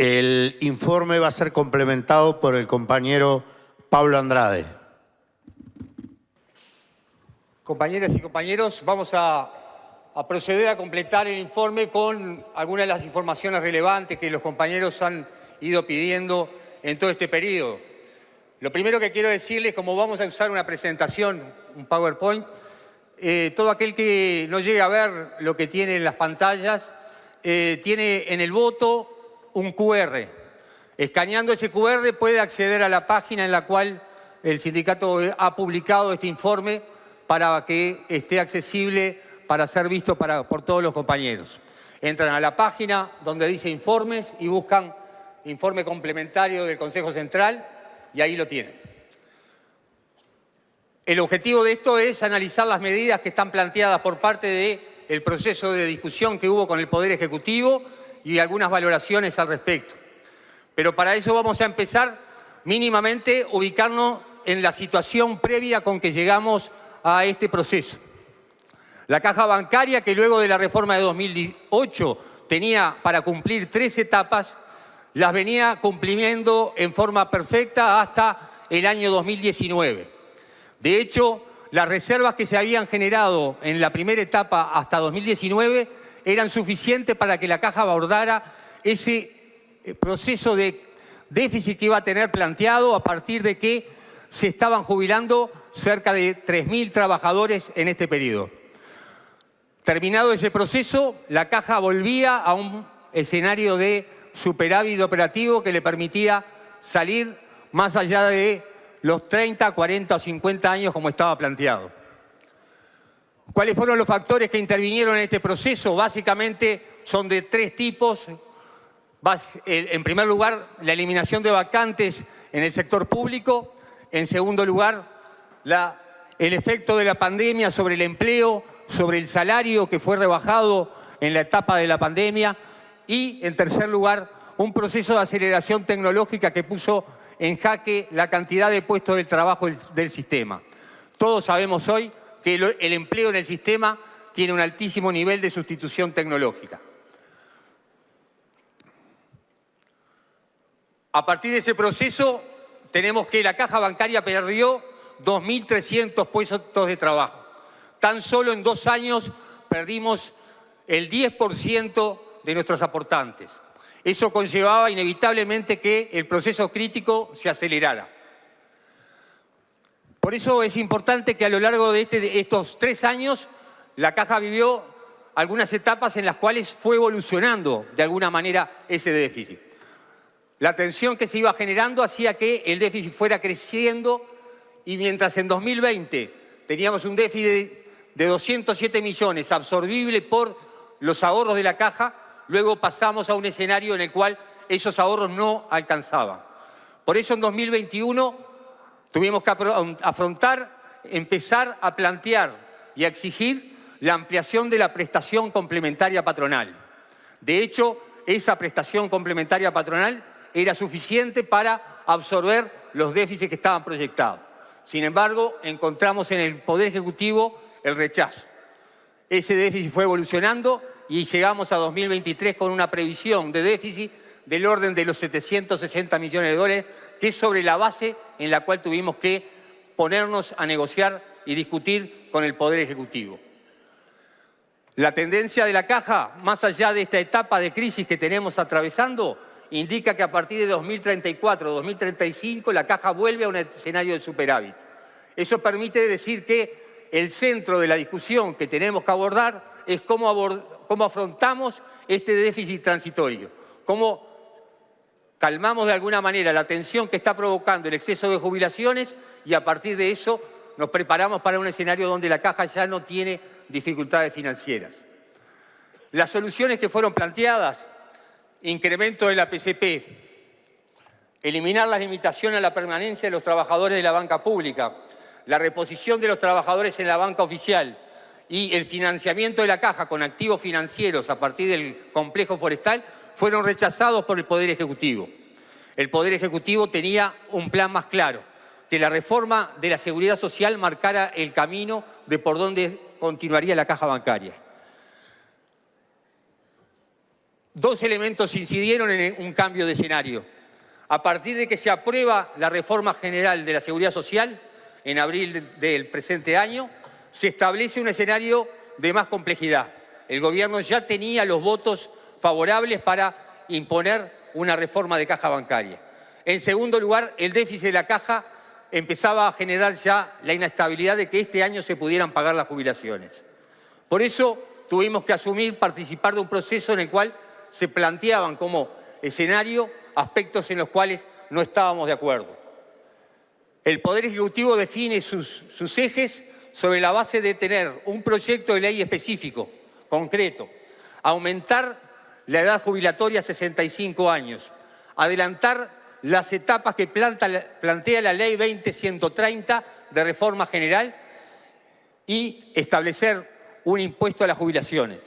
El informe va a ser complementado por el compañero Pablo Andrade. Compañeras y compañeros, vamos a proceder a completar el informe con algunas de las informaciones relevantes que los compañeros han ido pidiendo en todo este periodo. Lo primero que quiero decirles, como vamos a usar una presentación, un PowerPoint, todo aquel que no llegue a ver lo que tiene en las pantallas, tiene en el voto un QR. Escaneando ese QR puede acceder a la página en la cual el sindicato ha publicado este informe para que esté accesible para ser visto por todos los compañeros. Entran a la página donde dice informes y buscan informe complementario del Consejo Central y ahí lo tienen. El objetivo de esto es analizar las medidas que están planteadas por parte del proceso de discusión que hubo con el Poder Ejecutivo y algunas valoraciones al respecto. Pero para eso vamos a empezar mínimamente ubicarnos en la situación previa con que llegamos a este proceso. La caja bancaria, que luego de la reforma de 2008 tenía para cumplir 3 etapas, las venía cumpliendo en forma perfecta hasta el año 2019. De hecho, las reservas que se habían generado en la primera etapa hasta 2019 eran suficientes para que la caja abordara ese proceso de déficit que iba a tener planteado a partir de que se estaban jubilando cerca de 3.000 trabajadores en este periodo. Terminado ese proceso, la caja volvía a un escenario de superávit operativo que le permitía salir más allá de los 30, 40 o 50 años como estaba planteado. ¿Cuáles fueron los factores que intervinieron en este proceso? Básicamente son de 3 tipos. En primer lugar, la eliminación de vacantes en el sector público. En segundo lugar, el efecto de la pandemia sobre el empleo, sobre el salario que fue rebajado en la etapa de la pandemia. Y, en tercer lugar, un proceso de aceleración tecnológica que puso en jaque la cantidad de puestos de trabajo del sistema. Todos sabemos hoy que el empleo en el sistema tiene un altísimo nivel de sustitución tecnológica. A partir de ese proceso, tenemos que la caja bancaria perdió 2.300 puestos de trabajo. Tan solo en 2 años perdimos el 10% de nuestros aportantes. Eso conllevaba inevitablemente que el proceso crítico se acelerara. Por eso es importante que a lo largo de estos 3 años la caja vivió algunas etapas en las cuales fue evolucionando de alguna manera ese déficit. La tensión que se iba generando hacía que el déficit fuera creciendo y mientras en 2020 teníamos un déficit de 207 millones absorbible por los ahorros de la caja, luego pasamos a un escenario en el cual esos ahorros no alcanzaban. Por eso en 2021 tuvimos que empezar a plantear y a exigir la ampliación de la prestación complementaria patronal. De hecho, esa prestación complementaria patronal era suficiente para absorber los déficits que estaban proyectados. Sin embargo, encontramos en el Poder Ejecutivo el rechazo. Ese déficit fue evolucionando y llegamos a 2023 con una previsión de déficit del orden de los 760 millones de dólares, que es sobre la base en la cual tuvimos que ponernos a negociar y discutir con el Poder Ejecutivo. La tendencia de la caja, más allá de esta etapa de crisis que tenemos atravesando, indica que a partir de 2034, 2035, la caja vuelve a un escenario de superávit. Eso permite decir que el centro de la discusión que tenemos que abordar es cómo afrontamos este déficit transitorio, cómo calmamos de alguna manera la tensión que está provocando el exceso de jubilaciones y a partir de eso nos preparamos para un escenario donde la caja ya no tiene dificultades financieras. Las soluciones que fueron planteadas: incremento de la PCP, eliminar las limitaciones a la permanencia de los trabajadores de la banca pública, la reposición de los trabajadores en la banca oficial y el financiamiento de la caja con activos financieros a partir del complejo forestal fueron rechazados por el Poder Ejecutivo. El Poder Ejecutivo tenía un plan más claro, que la reforma de la seguridad social marcara el camino de por dónde continuaría la caja bancaria. Dos elementos incidieron en un cambio de escenario. A partir de que se aprueba la reforma general de la Seguridad Social, en abril del presente año, se establece un escenario de más complejidad. El gobierno ya tenía los votos favorables para imponer una reforma de caja bancaria. En segundo lugar, el déficit de la caja empezaba a generar ya la inestabilidad de que este año se pudieran pagar las jubilaciones. Por eso tuvimos que participar de un proceso en el cual se planteaban como escenario aspectos en los cuales no estábamos de acuerdo. El Poder Ejecutivo define sus ejes sobre la base de tener un proyecto de ley específico, concreto, aumentar la edad jubilatoria a 65 años, adelantar las etapas que plantea la Ley 20.130 de reforma general y establecer un impuesto a las jubilaciones.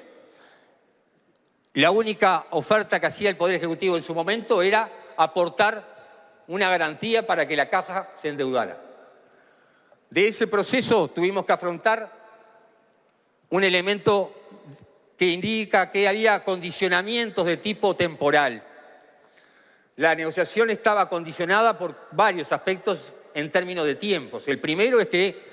La única oferta que hacía el Poder Ejecutivo en su momento era aportar una garantía para que la caja se endeudara. De ese proceso tuvimos que afrontar un elemento que indica que había condicionamientos de tipo temporal. La negociación estaba condicionada por varios aspectos en términos de tiempos. El primero es que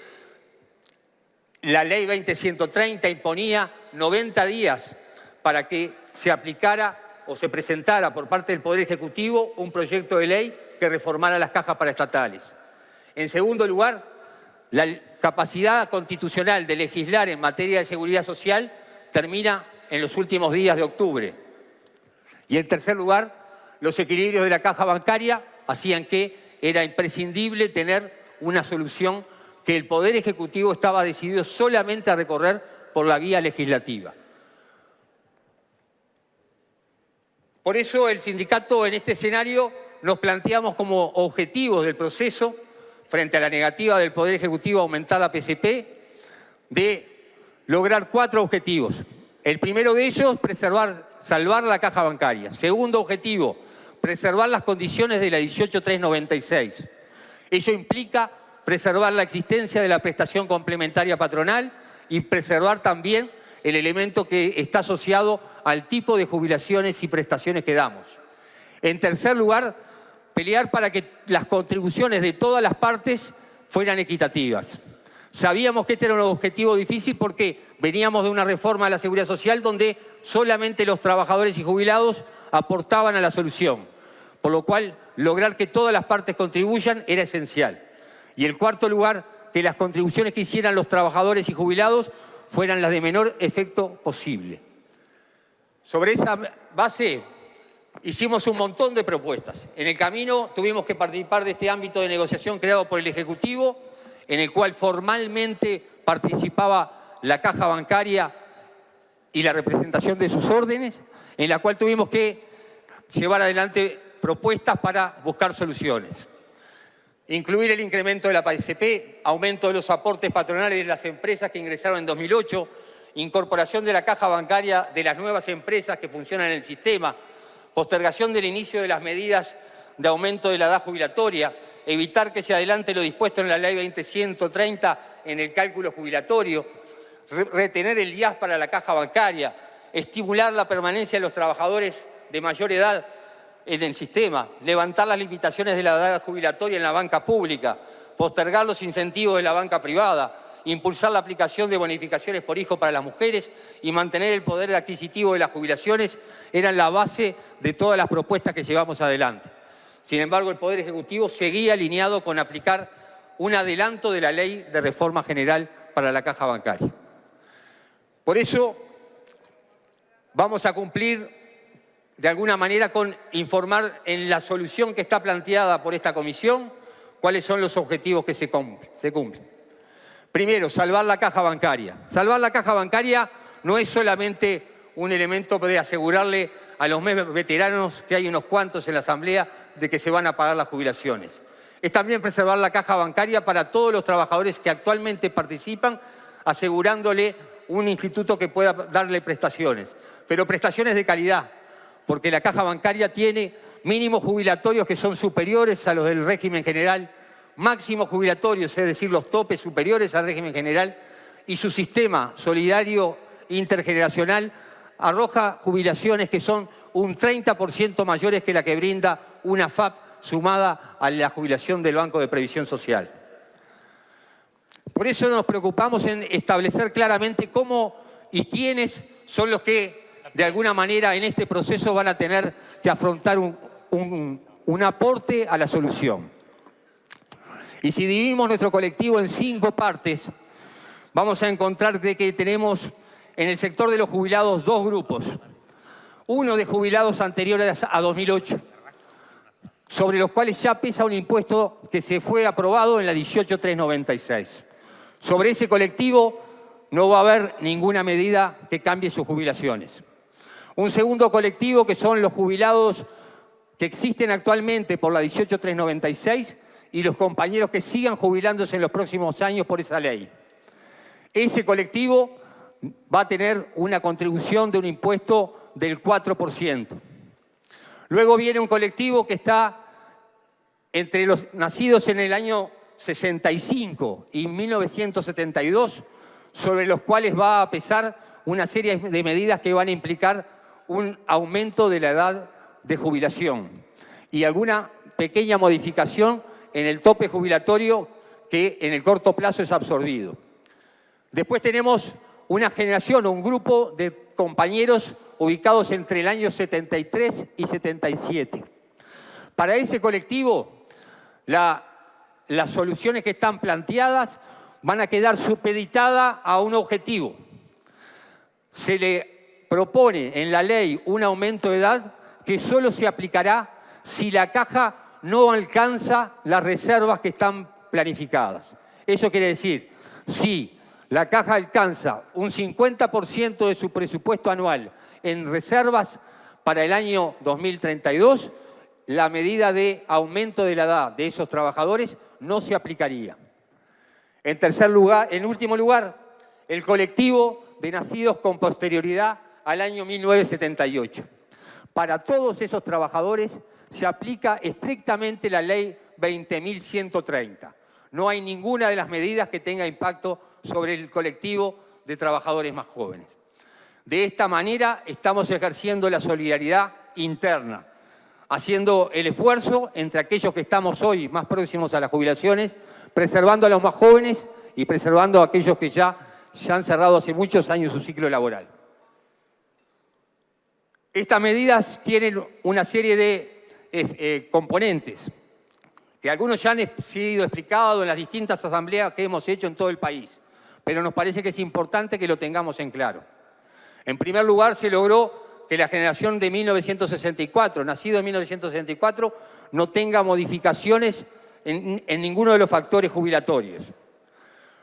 la Ley 20.130 imponía 90 días para que se aplicara o se presentara por parte del Poder Ejecutivo un proyecto de ley que reformara las cajas paraestatales. En segundo lugar, la capacidad constitucional de legislar en materia de seguridad social termina en los últimos días de octubre. Y en tercer lugar, los equilibrios de la caja bancaria hacían que era imprescindible tener una solución que el Poder Ejecutivo estaba decidido solamente a recorrer por la vía legislativa. Por eso el sindicato en este escenario nos planteamos como objetivos del proceso, frente a la negativa del Poder Ejecutivo a aumentar la PCP, de lograr 4 objetivos. El primero de ellos, salvar la caja bancaria. Segundo objetivo, preservar las condiciones de la 18.396. Ello implica preservar la existencia de la prestación complementaria patronal y preservar también el elemento que está asociado al tipo de jubilaciones y prestaciones que damos. En tercer lugar, pelear para que las contribuciones de todas las partes fueran equitativas. Sabíamos que este era un objetivo difícil porque veníamos de una reforma de la Seguridad Social donde solamente los trabajadores y jubilados aportaban a la solución, por lo cual lograr que todas las partes contribuyan era esencial. Y en cuarto lugar, que las contribuciones que hicieran los trabajadores y jubilados fueran las de menor efecto posible. Sobre esa base hicimos un montón de propuestas. En el camino tuvimos que participar de este ámbito de negociación creado por el Ejecutivo, en el cual formalmente participaba la caja bancaria y la representación de sus órdenes, en la cual tuvimos que llevar adelante propuestas para buscar soluciones. Incluir el incremento de la PCP, aumento de los aportes patronales de las empresas que ingresaron en 2008, incorporación de la caja bancaria de las nuevas empresas que funcionan en el sistema, postergación del inicio de las medidas de aumento de la edad jubilatoria, evitar que se adelante lo dispuesto en la Ley 20.130 en el cálculo jubilatorio, retener el IAS para la caja bancaria, estimular la permanencia de los trabajadores de mayor edad en el sistema, levantar las limitaciones de la edad jubilatoria en la banca pública, postergar los incentivos de la banca privada, impulsar la aplicación de bonificaciones por hijo para las mujeres y mantener el poder adquisitivo de las jubilaciones eran la base de todas las propuestas que llevamos adelante. Sin embargo, el Poder Ejecutivo seguía alineado con aplicar un adelanto de la Ley de Reforma General para la Caja Bancaria. Por eso vamos a cumplir de alguna manera con informar en la solución que está planteada por esta comisión cuáles son los objetivos que se cumplen. Primero, salvar la caja bancaria. Salvar la caja bancaria no es solamente un elemento de asegurarle a los veteranos, que hay unos cuantos en la Asamblea, de que se van a pagar las jubilaciones. Es también preservar la caja bancaria para todos los trabajadores que actualmente participan, asegurándole un instituto que pueda darle prestaciones, pero prestaciones de calidad, porque la caja bancaria tiene mínimos jubilatorios que son superiores a los del régimen general, máximos jubilatorios, es decir, los topes superiores al régimen general, y su sistema solidario intergeneracional arroja jubilaciones que son un 30% mayores que la que brinda una AFP sumada a la jubilación del Banco de Previsión Social. Por eso nos preocupamos en establecer claramente cómo y quiénes son los que, de alguna manera, en este proceso van a tener que afrontar un aporte a la solución. Y si dividimos nuestro colectivo en 5 partes, vamos a encontrar que tenemos en el sector de los jubilados 2 grupos. Uno de jubilados anteriores a 2008, sobre los cuales ya pesa un impuesto que se fue aprobado en la 18.396. Sobre ese colectivo no va a haber ninguna medida que cambie sus jubilaciones. Un segundo colectivo que son los jubilados que existen actualmente por la 18.396 y los compañeros que sigan jubilándose en los próximos años por esa ley. Ese colectivo va a tener una contribución de un impuesto del 4%. Luego viene un colectivo que está entre los nacidos en el año 65 y 1972, sobre los cuales va a pesar una serie de medidas que van a implicar un aumento de la edad de jubilación y alguna pequeña modificación en el tope jubilatorio que en el corto plazo es absorbido. Después tenemos una generación o un grupo de compañeros ubicados entre el año 73 y 77. Para ese colectivo, las soluciones que están planteadas van a quedar supeditadas a un objetivo. Se le propone en la ley un aumento de edad que solo se aplicará si la caja no alcanza las reservas que están planificadas. Eso quiere decir, si la caja alcanza un 50% de su presupuesto anual en reservas para el año 2032, la medida de aumento de la edad de esos trabajadores no se aplicaría. En último lugar, el colectivo de nacidos con posterioridad al año 1978. Para todos esos trabajadores se aplica estrictamente la ley 20.130. No hay ninguna de las medidas que tenga impacto sobre el colectivo de trabajadores más jóvenes. De esta manera estamos ejerciendo la solidaridad interna, haciendo el esfuerzo entre aquellos que estamos hoy más próximos a las jubilaciones, preservando a los más jóvenes y preservando a aquellos que ya han cerrado hace muchos años su ciclo laboral. Estas medidas tienen una serie de componentes que algunos ya han sido explicados en las distintas asambleas que hemos hecho en todo el país, pero nos parece que es importante que lo tengamos en claro. En primer lugar, se logró que la generación de 1964, nacido en 1964, no tenga modificaciones en ninguno de los factores jubilatorios.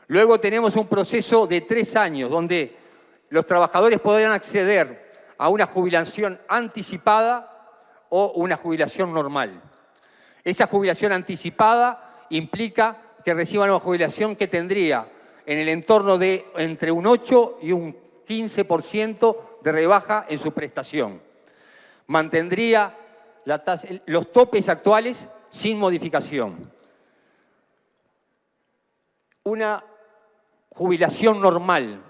Luego tenemos un proceso de 3 años donde los trabajadores podrán acceder a una jubilación anticipada o una jubilación normal. Esa jubilación anticipada implica que reciban una jubilación que tendría en el entorno de entre un 8 y un 15% de rebaja en su prestación. Mantendría los topes actuales sin modificación. Una jubilación normal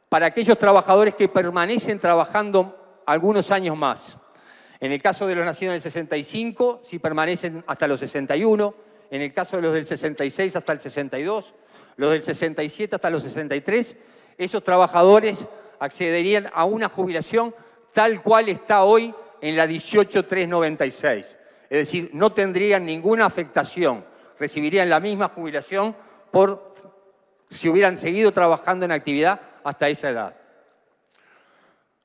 para aquellos trabajadores que permanecen trabajando algunos años más. En el caso de los nacidos en el 65, si permanecen hasta los 61, en el caso de los del 66 hasta el 62, los del 67 hasta los 63, esos trabajadores accederían a una jubilación tal cual está hoy en la 18.396. Es decir, no tendrían ninguna afectación, recibirían la misma jubilación si hubieran seguido trabajando en actividad hasta esa edad.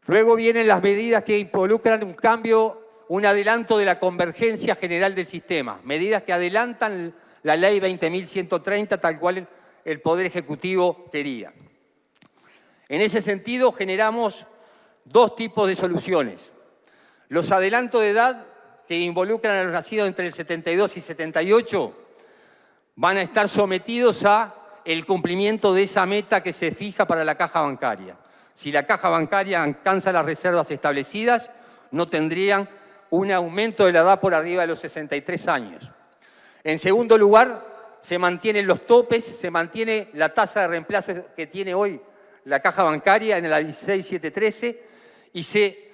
Luego vienen las medidas que involucran un cambio, un adelanto de la convergencia general del sistema, medidas que adelantan la ley 20.130 tal cual el Poder Ejecutivo quería. En ese sentido, generamos 2 tipos de soluciones. Los adelantos de edad que involucran a los nacidos entre el 72 y 78 van a estar sometidos a el cumplimiento de esa meta que se fija para la caja bancaria. Si la caja bancaria alcanza las reservas establecidas, no tendrían un aumento de la edad por arriba de los 63 años. En segundo lugar, se mantienen los topes, se mantiene la tasa de reemplazo que tiene hoy la caja bancaria en la 16.713 y se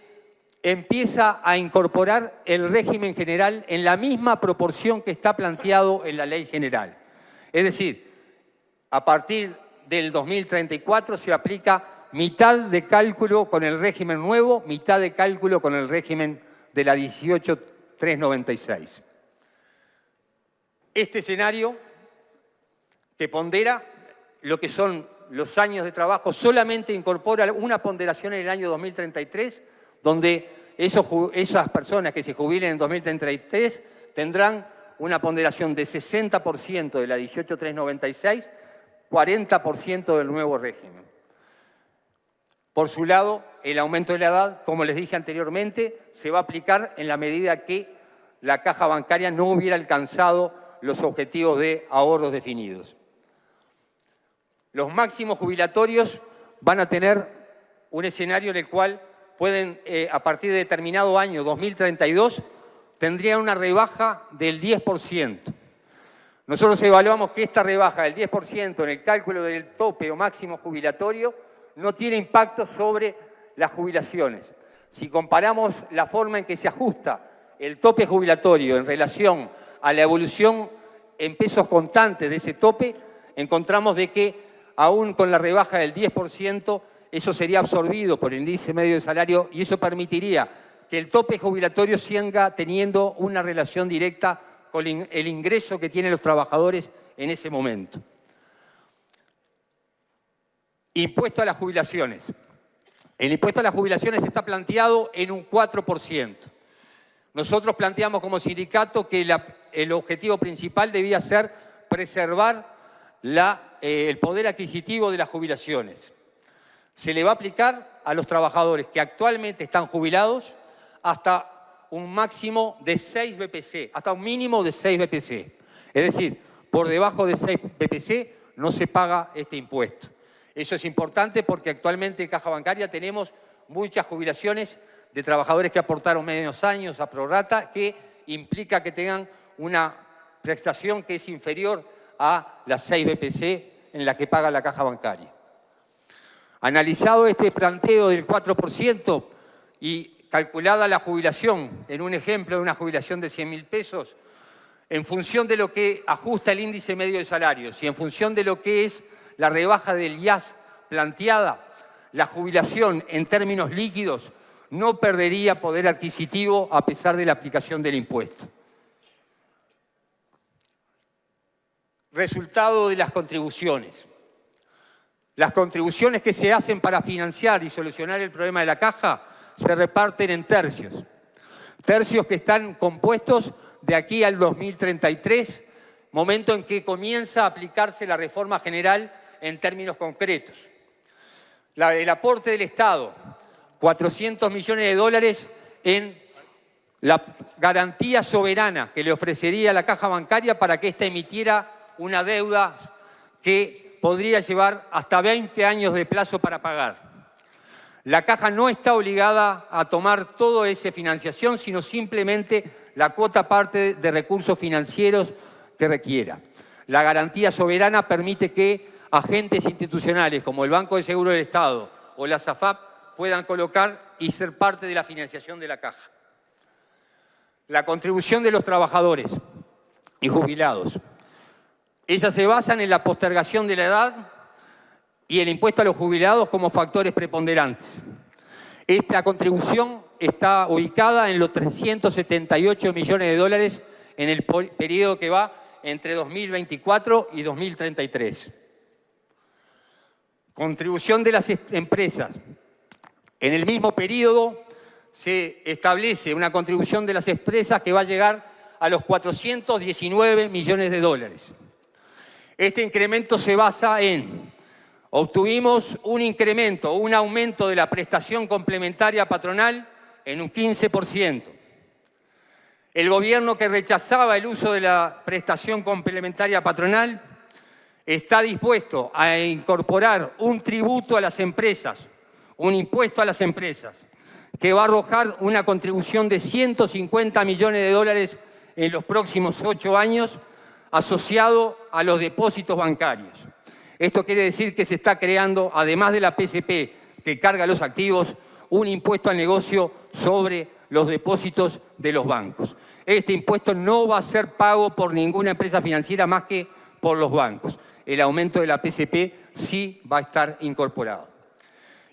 empieza a incorporar el régimen general en la misma proporción que está planteado en la ley general. Es decir, a partir del 2034 se aplica mitad de cálculo con el régimen nuevo, mitad de cálculo con el régimen de la 18.396. Este escenario que pondera lo que son los años de trabajo solamente incorpora una ponderación en el año 2033, donde esas personas que se jubilen en 2033 tendrán una ponderación de 60% de la 18.396, 40% del nuevo régimen. Por su lado, el aumento de la edad, como les dije anteriormente, se va a aplicar en la medida que la caja bancaria no hubiera alcanzado los objetivos de ahorros definidos. Los máximos jubilatorios van a tener un escenario en el cual pueden, a partir de determinado año, 2032, tendrían una rebaja del 10%. Nosotros evaluamos que esta rebaja del 10% en el cálculo del tope o máximo jubilatorio no tiene impacto sobre las jubilaciones. Si comparamos la forma en que se ajusta el tope jubilatorio en relación a la evolución en pesos constantes de ese tope, encontramos de que aún con la rebaja del 10%, eso sería absorbido por el índice medio de salario y eso permitiría que el tope jubilatorio siga teniendo una relación directa con el ingreso que tienen los trabajadores en ese momento. Impuesto a las jubilaciones. El impuesto a las jubilaciones está planteado en un 4%. Nosotros planteamos como sindicato que el objetivo principal debía ser preservar el poder adquisitivo de las jubilaciones. Se le va a aplicar a los trabajadores que actualmente están jubilados hasta un máximo de 6 BPC, hasta un mínimo de 6 BPC. Es decir, por debajo de 6 BPC no se paga este impuesto. Eso es importante porque actualmente en Caja Bancaria tenemos muchas jubilaciones de trabajadores que aportaron menos años a prorrata, que implica que tengan una prestación que es inferior a las 6 BPC en la que paga la Caja Bancaria. Analizado este planteo del 4% y calculada la jubilación, en un ejemplo de una jubilación de 100.000 pesos, en función de lo que ajusta el índice medio de salarios y en función de lo que es la rebaja del IAS planteada, la jubilación en términos líquidos no perdería poder adquisitivo a pesar de la aplicación del impuesto. Resultado de las contribuciones. Las contribuciones que se hacen para financiar y solucionar el problema de la caja se reparten en tercios. Tercios que están compuestos de aquí al 2033, momento en que comienza a aplicarse la reforma general en términos concretos. El aporte del Estado, 400 millones de dólares en la garantía soberana que le ofrecería la Caja Bancaria para que ésta emitiera una deuda que podría llevar hasta 20 años de plazo para pagar. La Caja no está obligada a tomar toda esa financiación, sino simplemente la cuota parte de recursos financieros que requiera. La garantía soberana permite que agentes institucionales como el Banco de Seguro del Estado o la SAFAP puedan colocar y ser parte de la financiación de la Caja. La contribución de los trabajadores y jubilados. Ellas se basan en la postergación de la edad y el impuesto a los jubilados como factores preponderantes. Esta contribución está ubicada en los 378 millones de dólares en el periodo que va entre 2024 y 2033. Contribución de las empresas. En el mismo periodo se establece una contribución de las empresas que va a llegar a los 419 millones de dólares. Este incremento se basa en: obtuvimos un incremento, un aumento de la prestación complementaria patronal en un 15%. El gobierno que rechazaba el uso de la prestación complementaria patronal está dispuesto a incorporar un tributo a las empresas, un impuesto a las empresas, que va a arrojar una contribución de 150 millones de dólares en los próximos 8 años, asociado a los depósitos bancarios. Esto quiere decir que se está creando, además de la PSP que carga los activos, un impuesto al negocio sobre los depósitos de los bancos. Este impuesto no va a ser pago por ninguna empresa financiera más que por los bancos. El aumento de la PCP sí va a estar incorporado.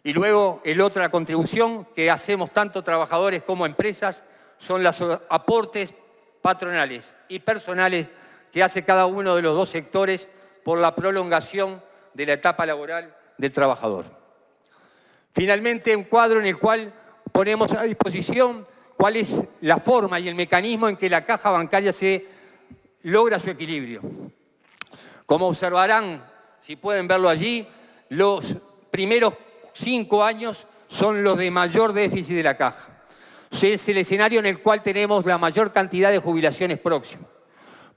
Y luego, la otra contribución que hacemos tanto trabajadores como empresas son los aportes patronales y personales que hace cada uno de los dos sectores por la prolongación de la etapa laboral del trabajador. Finalmente, un cuadro en el cual ponemos a disposición cuál es la forma y el mecanismo en que la caja bancaria se logra su equilibrio. Como observarán, si pueden verlo allí, los primeros 5 años son los de mayor déficit de la caja. Es el escenario en el cual tenemos la mayor cantidad de jubilaciones próximas.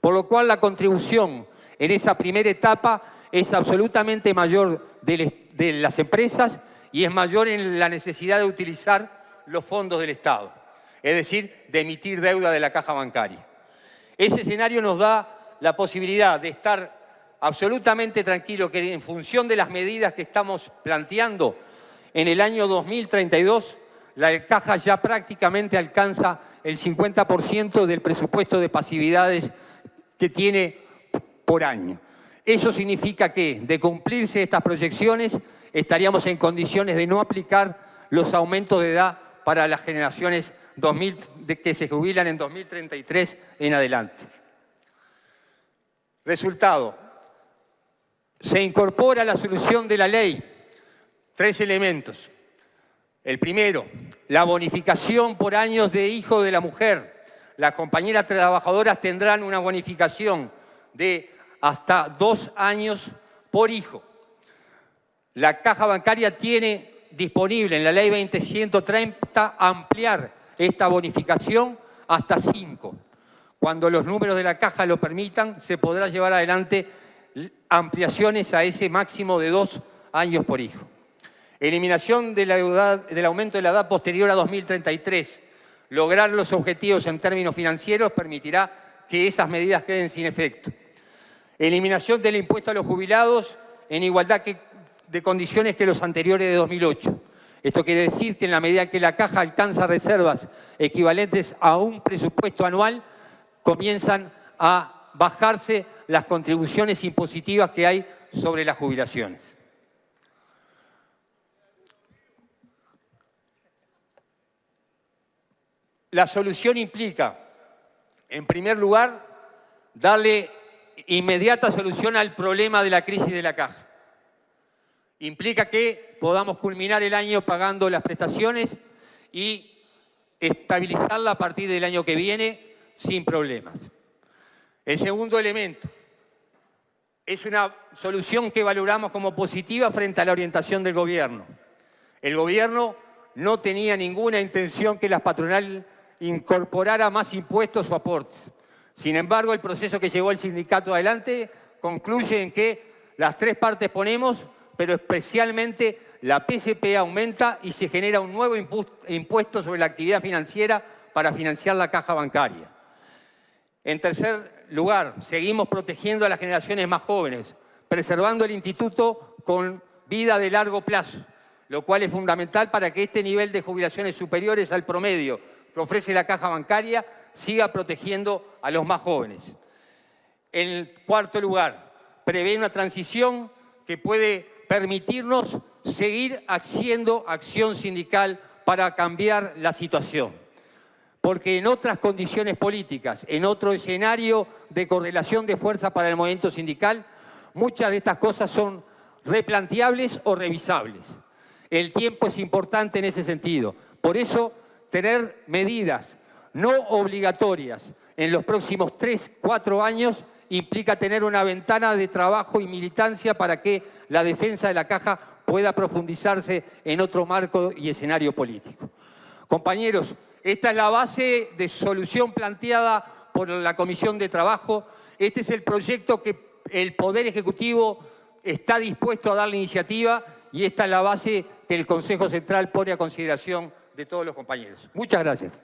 Por lo cual la contribución en esa primera etapa es absolutamente mayor de las empresas y es mayor en la necesidad de utilizar los fondos del Estado, es decir, de emitir deuda de la caja bancaria. Ese escenario nos da la posibilidad de estar absolutamente tranquilo que en función de las medidas que estamos planteando, en el año 2032 la caja ya prácticamente alcanza el 50% del presupuesto de pasividades que tiene por año. Eso significa que, de cumplirse estas proyecciones, estaríamos en condiciones de no aplicar los aumentos de edad para las generaciones que se jubilan en 2033 en adelante. Resultado, se incorpora a la solución de la ley 3 elementos. El primero, la bonificación por años de hijo de la mujer. Las compañeras trabajadoras tendrán una bonificación de hasta 2 años por hijo. La caja bancaria tiene disponible en la ley 20130 ampliar esta bonificación hasta 5. Cuando los números de la caja lo permitan, se podrá llevar adelante ampliaciones a ese máximo de 2 años por hijo. Eliminación del aumento de la edad posterior a 2033. Lograr los objetivos en términos financieros permitirá que esas medidas queden sin efecto. Eliminación del impuesto a los jubilados en igualdad de condiciones que los anteriores de 2008. Esto quiere decir que en la medida que la caja alcanza reservas equivalentes a un presupuesto anual, comienzan a bajarse las contribuciones impositivas que hay sobre las jubilaciones. La solución implica, en primer lugar, darle inmediata solución al problema de la crisis de la caja. Implica que podamos culminar el año pagando las prestaciones y estabilizarla a partir del año que viene sin problemas. El segundo elemento es una solución que valoramos como positiva frente a la orientación del gobierno. El gobierno no tenía ninguna intención que las patronales incorporara más impuestos o aportes. Sin embargo, el proceso que llevó el sindicato adelante concluye en que las 3 partes ponemos, pero especialmente la PCP aumenta y se genera un nuevo impuesto sobre la actividad financiera para financiar la caja bancaria. En tercer lugar, seguimos protegiendo a las generaciones más jóvenes, preservando el instituto con vida de largo plazo, lo cual es fundamental para que este nivel de jubilaciones superiores al promedio que ofrece la caja bancaria siga protegiendo a los más jóvenes. En cuarto lugar, prevé una transición que puede permitirnos seguir haciendo acción sindical para cambiar la situación. Porque en otras condiciones políticas, en otro escenario de correlación de fuerza para el movimiento sindical, muchas de estas cosas son replanteables o revisables. El tiempo es importante en ese sentido. Por eso, tener medidas no obligatorias en los próximos 3-4 años implica tener una ventana de trabajo y militancia para que la defensa de la caja pueda profundizarse en otro marco y escenario político. Compañeros, esta es la base de solución planteada por la Comisión de Trabajo. Este es el proyecto que el Poder Ejecutivo está dispuesto a dar la iniciativa y esta es la base que el Consejo Central pone a consideración de todos los compañeros. Muchas gracias.